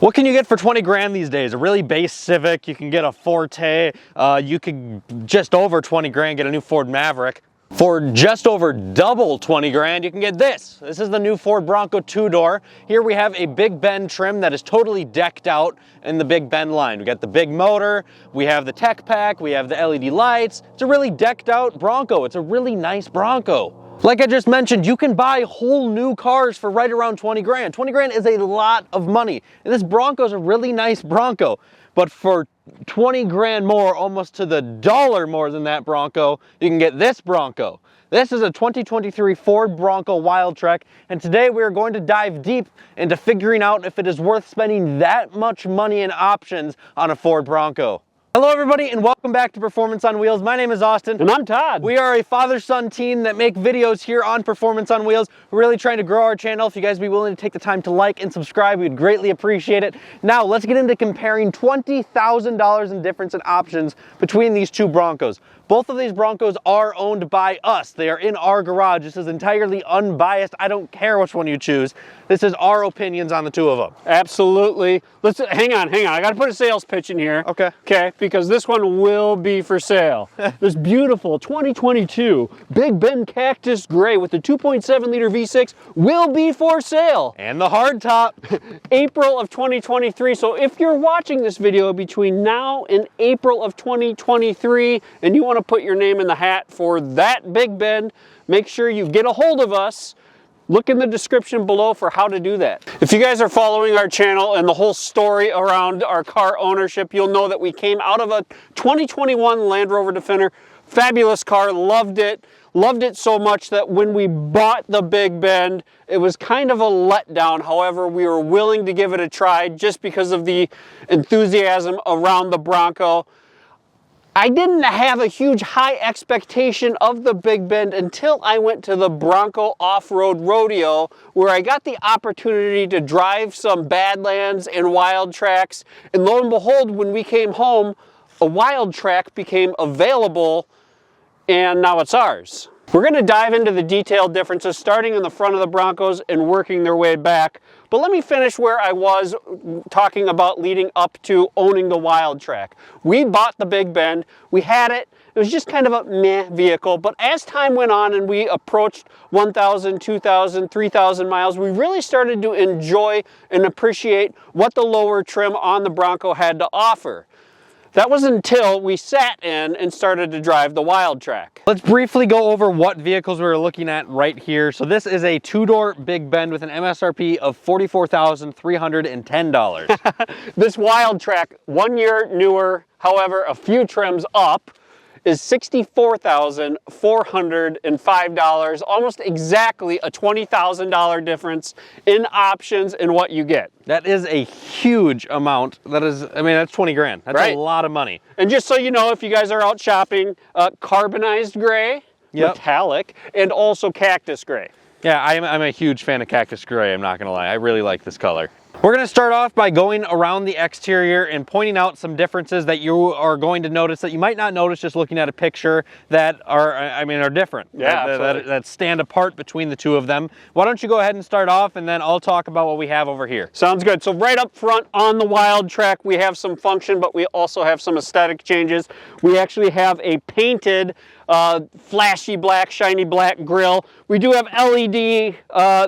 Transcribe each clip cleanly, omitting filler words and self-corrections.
What can you get for 20 grand these days? A really base Civic, you can get a Forte, you could just over 20 grand get a new Ford Maverick. For just over double 20 grand, you can get this. This is the new Ford Bronco 2-door. Here we have a Big Bend trim that is totally decked out in the Big Bend line. We got the big motor, we have the tech pack, we have the LED lights. It's a really decked out Bronco. It's a really nice Bronco. Like I just mentioned, you can buy whole new cars for right around 20 grand. 20 grand is a lot of money. And this Bronco is a really nice Bronco. But for 20 grand more, almost to the dollar more than that Bronco, you can get this Bronco. This is a 2023 Ford Bronco Wildtrak, and today we are going to dive deep into figuring out if it is worth spending that much money and options on a Ford Bronco. Hello everybody and welcome back to Performance on Wheels. My name is Austin. And I'm Todd. We are a father-son team that make videos here on Performance on Wheels. We're really trying to grow our channel. If you guys be willing to take the time to like and subscribe, we'd greatly appreciate it. Now let's get into comparing $20,000 in difference in options between these two Broncos. Both of these Broncos are owned by us. They are in our garage. This is entirely unbiased. I don't care which one you choose. This is our opinions on the two of them. Absolutely. Hang on. I got to put a sales pitch in here. Okay, because this one will be for sale. This beautiful 2022 Big Bend Cactus Gray with the 2.7 liter V6 will be for sale. And the hardtop. April of 2023. So if you're watching this video between now and April of 2023 and you want to put your name in the hat for that Big Bend, make sure you get a hold of us. Look in the description below for how to do that. If you guys are following our channel and the whole story around our car ownership, you'll know that we came out of a 2021 Land Rover Defender. Fabulous car, loved it. Loved it so much that when we bought the Big Bend, it was kind of a letdown. However, we were willing to give it a try just because of the enthusiasm around the Bronco. I didn't have a huge high expectation of the Big Bend until I went to the Bronco Off-Road Rodeo, where I got the opportunity to drive some Badlands and Wildtraks. And lo and behold, when we came home, a Wildtrak became available, and now it's ours. We're going to dive into the detailed differences, starting in the front of the Broncos and working their way back. But let me finish where I was talking about leading up to owning the Wildtrak. We bought the Big Bend, we had it, it was just kind of a meh vehicle, but as time went on and we approached 1,000, 2,000, 3,000 miles, we really started to enjoy and appreciate what the lower trim on the Bronco had to offer. That was until we sat in and started to drive the Wildtrak. Let's briefly go over what vehicles we're looking at right here. So this is a two-door Big Bend with an MSRP of $44,310. This Wildtrak, 1 year newer, however, a few trims up, is $64,405, almost exactly a $20,000 difference in options in what you get. That is a huge amount. That is, I mean, that's 20 grand. That's right. A lot of money. And just so you know, if you guys are out shopping, carbonized gray, metallic, and also cactus gray. Yeah, I'm a huge fan of cactus gray, I'm not gonna lie. I really like this color. We're going to start off by going around the exterior and pointing out some differences that you are going to notice that you might not notice just looking at a picture that are different. Yeah, that stand apart between the two of them. Why don't you go ahead and start off and then I'll talk about what we have over here. Sounds good. So right up front on the Wildtrak, we have some function, but we also have some aesthetic changes. We actually have a painted flashy black, shiny black grille. We do have LED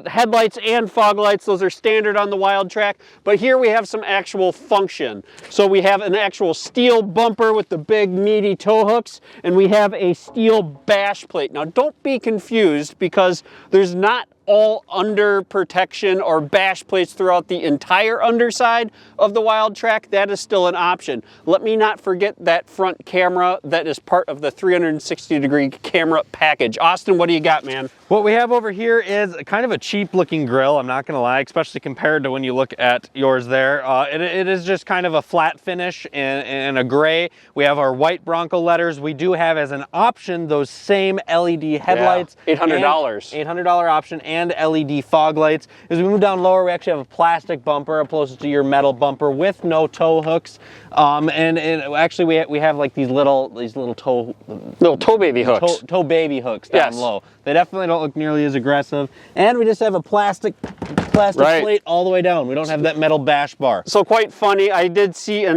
headlights and fog lights. Those are standard on the Wildtrak, but here we have some actual function. So we have an actual steel bumper with the big meaty tow hooks, and we have a steel bash plate. Now don't be confused because there's not all under protection or bash plates throughout the entire underside of the Wildtrak. That is still an option. Let me not forget that front camera that is part of the 360-degree camera package. Austin, what do you got, man? What we have over here is kind of a cheap looking grill, I'm not gonna lie, especially compared to when you look at yours there. It is just kind of a flat finish in a gray. We have our white Bronco letters. We do have as an option those same LED headlights. Yeah, $800. $800 option, and and LED fog lights. As we move down lower, we actually have a plastic bumper opposed to your metal bumper with no tow hooks. And actually we have like these little tow baby hooks. Tow baby hooks down low. They definitely don't look nearly as aggressive. And we just have a plastic plate all the way down. We don't have that metal bash bar. So quite funny. I did see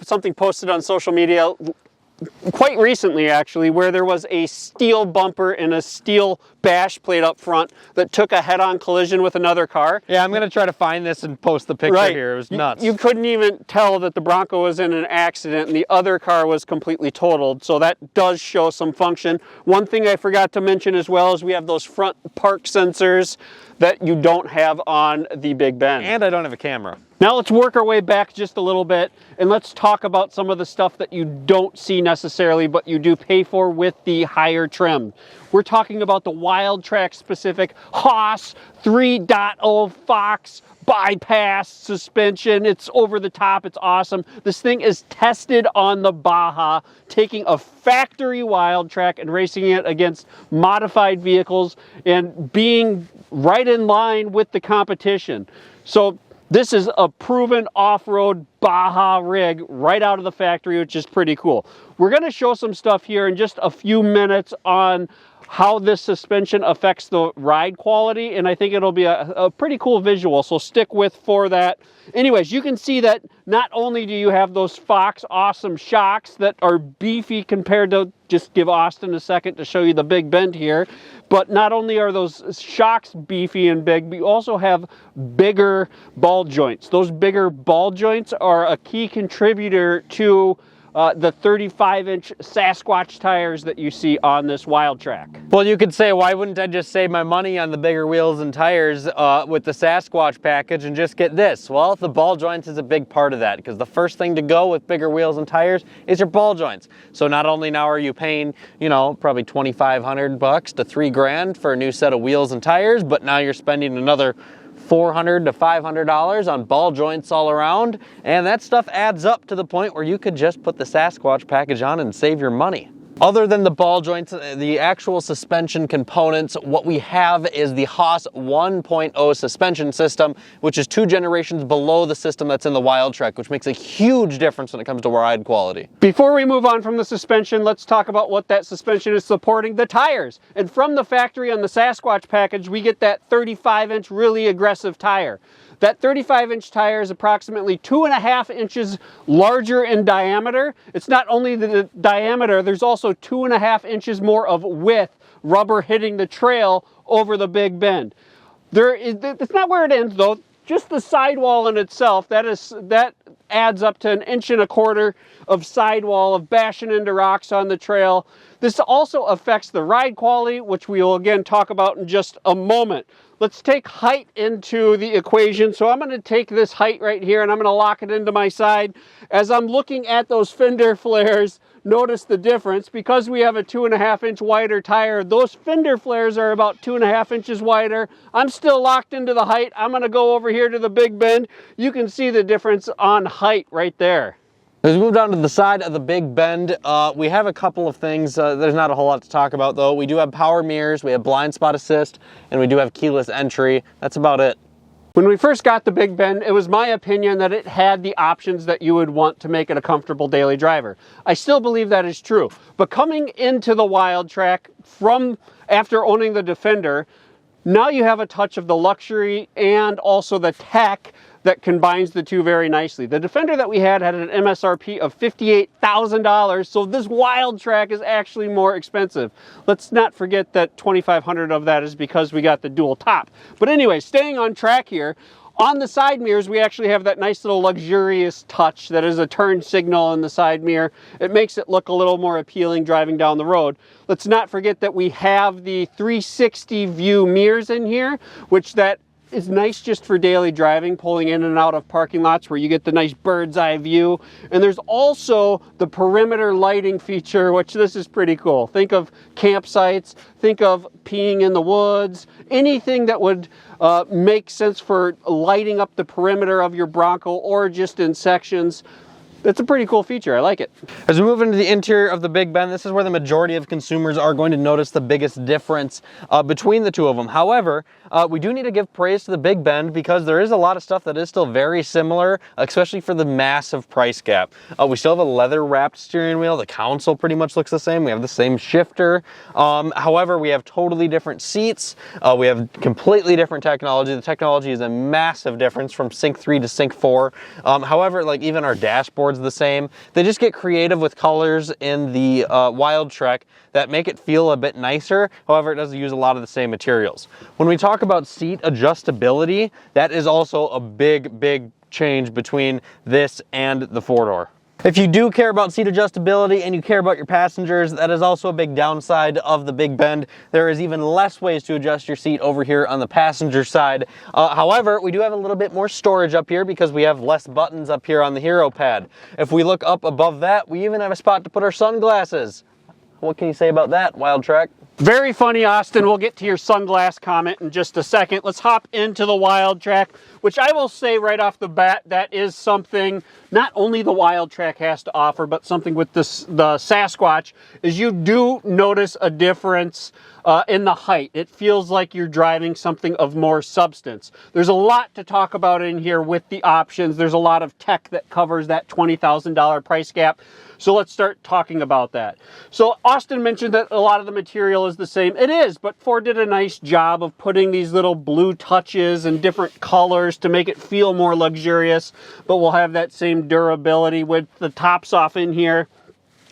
something posted on social media quite recently actually, where there was a steel bumper and a steel bash plate up front that took a head-on collision with another car. Yeah, I'm gonna try to find this and post the picture here. It was nuts. You couldn't even tell that the Bronco was in an accident and the other car was completely totaled, so that does show some function. One thing I forgot to mention as well is we have those front park sensors that you don't have on the Big Bend. And I don't have a camera. Now let's work our way back just a little bit and let's talk about some of the stuff that you don't see necessarily, but you do pay for with the higher trim. We're talking about the Wildtrak specific Haas 3.0 Fox bypass suspension. It's over the top, it's awesome. This thing is tested on the Baja, taking a factory Wildtrak and racing it against modified vehicles and being right in line with the competition. So this is a proven off-road Baja rig right out of the factory, which is pretty cool. We're going to show some stuff here in just a few minutes on how this suspension affects the ride quality, and I think it'll be a pretty cool visual, so stick with for that. Anyways, you can see that not only do you have those Fox awesome shocks that are beefy compared to, just give Austin a second to show you the Big Bend here, but not only are those shocks beefy and big, but you also have bigger ball joints. Those bigger ball joints are a key contributor to the 35-inch Sasquatch tires that you see on this Wildtrak. Well, you could say, why wouldn't I just save my money on the bigger wheels and tires with the Sasquatch package and just get this? Well, the ball joints is a big part of that, because the first thing to go with bigger wheels and tires is your ball joints. So not only now are you paying, you know, probably $2,500 to $3,000 for a new set of wheels and tires, but now you're spending another $400 to $500 on ball joints all around, and that stuff adds up to the point where you could just put the Sasquatch package on and save your money. Other than the ball joints, the actual suspension components, what we have is the Haas 1.0 suspension system, which is 2 generations below the system that's in the Wildtrak, which makes a huge difference when it comes to ride quality. Before we move on from the suspension, let's talk about what that suspension is supporting, the tires. And from the factory on the Sasquatch package, we get that 35-inch really aggressive tire. That 35-inch tire is approximately 2.5 inches larger in diameter. It's not only the diameter, there's also 2.5 inches more of width, rubber hitting the trail over the Big Bend. That's not where it ends though. Just the sidewall in itself, that adds up to 1.25 inches of sidewall of bashing into rocks on the trail. This also affects the ride quality, which we will again talk about in just a moment. Let's take height into the equation. So I'm going to take this height right here and I'm going to lock it into my side. As I'm looking at those fender flares, notice the difference. Because we have a 2.5 inch wider tire, those fender flares are about 2.5 inches wider. I'm still locked into the height. I'm going to go over here to the Big Bend. You can see the difference on height right there. As we move down to the side of the Big Bend, we have a couple of things. There's not a whole lot to talk about though. We do have power mirrors, we have blind spot assist, and we do have keyless entry. That's about it. When we first got the Big Bend, it was my opinion that it had the options that you would want to make it a comfortable daily driver. I still believe that is true. But coming into the Wildtrak from after owning the Defender, now you have a touch of the luxury and also the tech that combines the two very nicely. The Defender that we had an MSRP of $58,000, so this Wildtrak is actually more expensive. Let's not forget that $2,500 of that is because we got the dual top. But anyway, staying on track here, on the side mirrors, we actually have that nice little luxurious touch that is a turn signal in the side mirror. It makes it look a little more appealing driving down the road. Let's not forget that we have the 360 view mirrors in here, which that is nice just for daily driving, pulling in and out of parking lots where you get the nice bird's eye view. And there's also the perimeter lighting feature, which this is pretty cool. Think of campsites, think of peeing in the woods, anything that would make sense for lighting up the perimeter of your Bronco or just in sections. That's a pretty cool feature. I like it. As we move into the interior of the Big Bend, this is where the majority of consumers are going to notice the biggest difference between the two of them. However, We do need to give praise to the Big Bend because there is a lot of stuff that is still very similar, especially for the massive price gap. We still have a leather wrapped steering wheel. The console pretty much looks the same. We have the same shifter. However, we have totally different seats. We have completely different technology. The technology is a massive difference from Sync 3 to Sync 4. However, like even our dashboard's the same. They just get creative with colors in the Wildtrak that make it feel a bit nicer. However, it does use a lot of the same materials. When we talk about seat adjustability, that is also a big change between this and the four-door. If you do care about seat adjustability and you care about your passengers, that is also a big downside of the Big Bend. There is even less ways to adjust your seat over here on the passenger side. However, we do have a little bit more storage up here because we have less buttons up here on the Hero Pad. If we look up above that, we even have a spot to put our sunglasses. What can you say about that, Wildtrak? Very funny, Austin. We'll get to your sunglass comment in just a second. Let's hop into the Wildtrak, which I will say right off the bat, that is something not only the Wildtrak has to offer, but something with the Sasquatch, is you do notice a difference in the height. It feels like you're driving something of more substance. There's a lot to talk about in here with the options. There's a lot of tech that covers that $20,000 price gap. So let's start talking about that. So Austin mentioned that a lot of the material is the same. It is, but Ford did a nice job of putting these little blue touches and different colors to make it feel more luxurious, but we'll have that same durability with the tops off in here.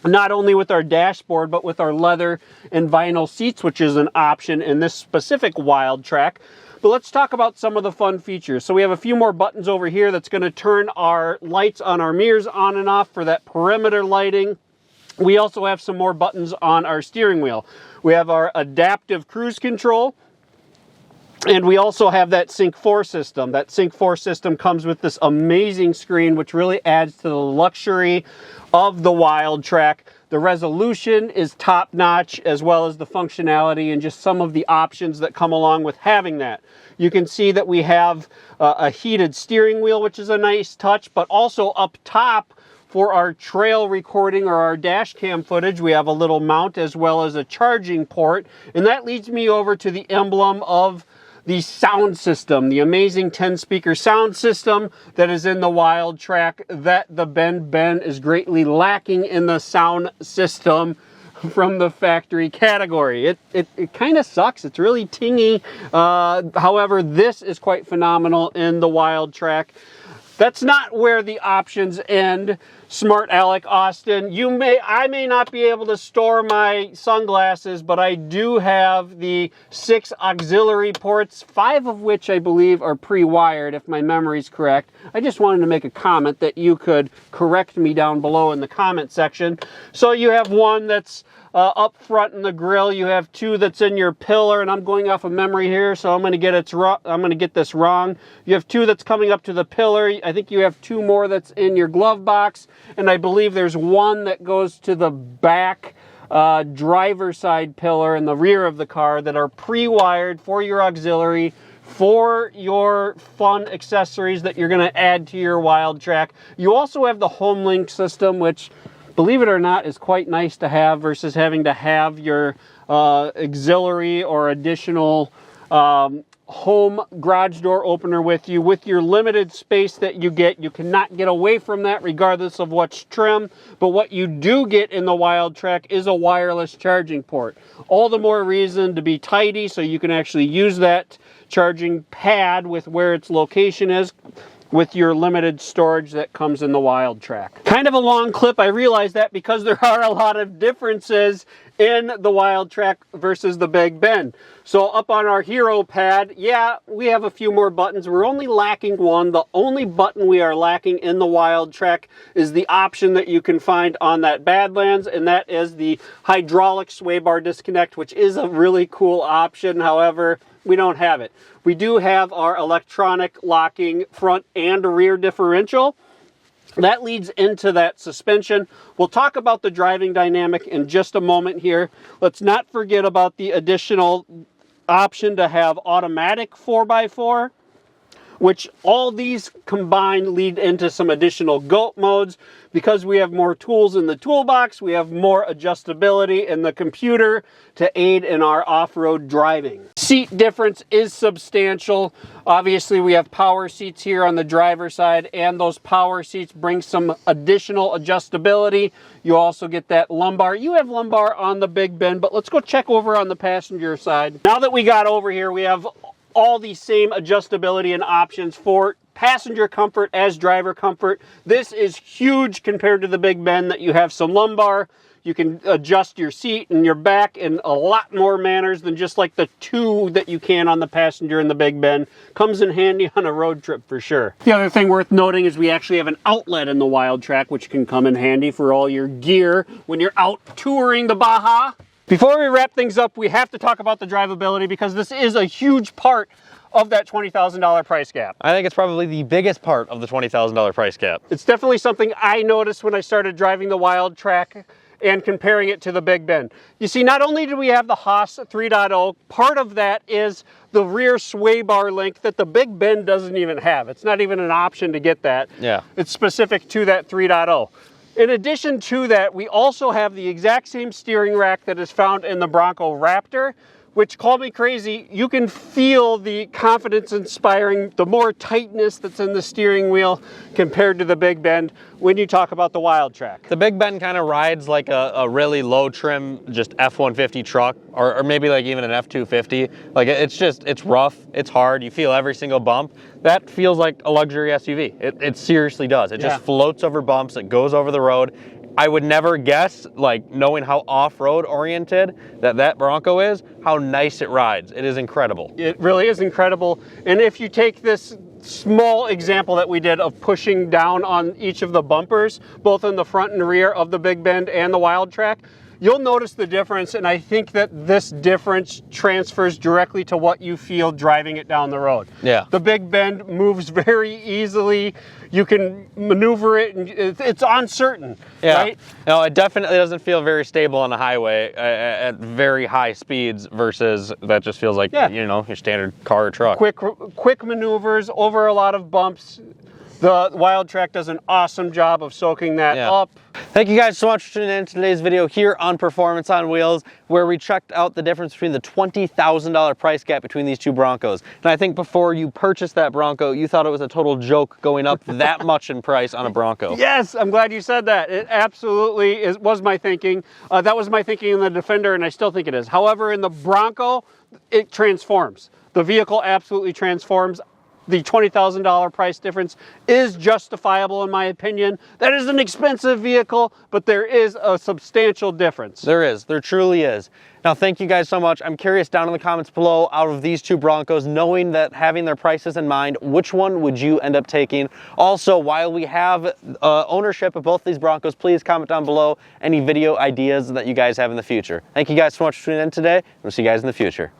Not only with our dashboard, but with our leather and vinyl seats, which is an option in this specific Wildtrak. But let's talk about some of the fun features. So we have a few more buttons over here that's going to turn our lights on our mirrors on and off for that perimeter lighting. We also have some more buttons on our steering wheel. We have our adaptive cruise control. And we also have that Sync 4 system. That Sync 4 system comes with this amazing screen, which really adds to the luxury of the Wildtrak. The resolution is top-notch, as well as the functionality and just some of the options that come along with having that. You can see that we have a heated steering wheel, which is a nice touch, but also up top for our trail recording or our dash cam footage, we have a little mount as well as a charging port. And that leads me over to the emblem of the sound system, the amazing 10-speaker sound system that is in the Wildtrak that the Ben is greatly lacking in the sound system from the factory category. It kind of sucks. It's really tingy. However, this is quite phenomenal in the Wildtrak. That's not where the options end, Smart Alec Austin. I may not be able to store my sunglasses, but I do have the 6 auxiliary ports, 5 of which I believe are pre-wired, if my memory's correct. I just wanted to make a comment that you could correct me down below in the comment section. So you have one that's up front in the grill. You have 2 that's in your pillar, and I'm going off of memory here, so I'm going to get this wrong. You have 2 that's coming up to the pillar. I think you have 2 more that's in your glove box, and I believe there's 1 that goes to the back driver's side pillar in the rear of the car that are pre-wired for your auxiliary, for your fun accessories that you're going to add to your Wildtrak. You also have the HomeLink system, which, believe it or not, is quite nice to have versus having to have your auxiliary or additional home garage door opener with you. With your limited space that you get, you cannot get away from that regardless of what's trim. But what you do get in the Wildtrak is a wireless charging port. All the more reason to be tidy so you can actually use that charging pad with where its location is, with your limited storage that comes in the Wildtrak. Kind of a long clip, I realize that, because there are a lot of differences in the Wildtrak versus the Big Bend. So up on our Hero Pad, yeah, we have a few more buttons. We're only lacking 1. The only button we are lacking in the Wildtrak is the option that you can find on that Badlands, and that is the hydraulic sway bar disconnect, which is a really cool option. However, we don't have it. We do have our electronic locking front and rear differential. That leads into that suspension. We'll talk about the driving dynamic in just a moment here. Let's not forget about the additional option to have automatic 4x4, which all these combined lead into some additional GOAT modes. Because we have more tools in the toolbox, we have more adjustability in the computer to aid in our off-road driving. seat difference is substantial. Obviously, we have power seats here on the driver's side, and those power seats bring some additional adjustability. You also get that lumbar. You have lumbar on the Big Bend, but let's go check over on the passenger side. Now that we got over here, we have all the same adjustability and options for passenger comfort as driver comfort. This is huge compared to the Big Bend, that you have some lumbar. You can adjust your seat and your back in a lot more manners than just like the two that you can on the passenger in the Big Bend. Comes in handy on a road trip for sure. The other thing worth noting is we actually have an outlet in the Wildtrak, which can come in handy for all your gear when you're out touring the Baja. Before we wrap things up, we have to talk about the drivability, because this is a huge part of that $20,000 price gap. I think it's probably the biggest part of the $20,000 price gap. It's definitely something I noticed when I started driving the Wildtrak and comparing it to the Big Bend. You see, not only do we have the Haas 3.0, part of that is the rear sway bar link that the Big Bend doesn't even have. It's not even an option to get that. Yeah. It's specific to that 3.0. In addition to that, we also have the exact same steering rack that is found in the Bronco Raptor, which, call me crazy, you can feel the confidence inspiring, the more tightness that's in the steering wheel compared to the Big Bend when you talk about the Wildtrak. The Big Bend kind of rides like a really low trim, just F-150 truck, or maybe like even an F-250. Like it's rough, it's hard, you feel every single bump. That feels like a luxury SUV. It seriously does. It just floats over bumps, it goes over the road. I would never guess, like knowing how off-road oriented that Bronco is, how nice it rides. It is incredible. It really is incredible. And if you take this small example that we did of pushing down on each of the bumpers, both in the front and rear of the Big Bend and the Wildtrak, you'll notice the difference, and I think that this difference transfers directly to what you feel driving it down the road. Yeah. The Big Bend moves very easily. You can maneuver it, and it's uncertain, right? No, it definitely doesn't feel very stable on the highway at very high speeds, versus that just feels like, you know, your standard car or truck. Quick maneuvers over a lot of bumps. The Wildtrak does an awesome job of soaking that up. Thank you guys so much for tuning in to today's video here on Performance on Wheels, where we checked out the difference between the $20,000 price gap between these two Broncos. And I think before you purchased that Bronco, you thought it was a total joke going up that much in price on a Bronco. Yes, I'm glad you said that. It absolutely was my thinking. That was my thinking in the Defender, and I still think it is. However, in the Bronco, it transforms. The vehicle absolutely transforms. The $20,000 price difference is justifiable in my opinion. That is an expensive vehicle, but there is a substantial difference. There is, there truly is. Now, thank you guys so much. I'm curious down in the comments below, out of these two Broncos, knowing that having their prices in mind, which one would you end up taking? Also, while we have ownership of both these Broncos, please comment down below any video ideas that you guys have in the future. Thank you guys so much for tuning in today. We'll see you guys in the future.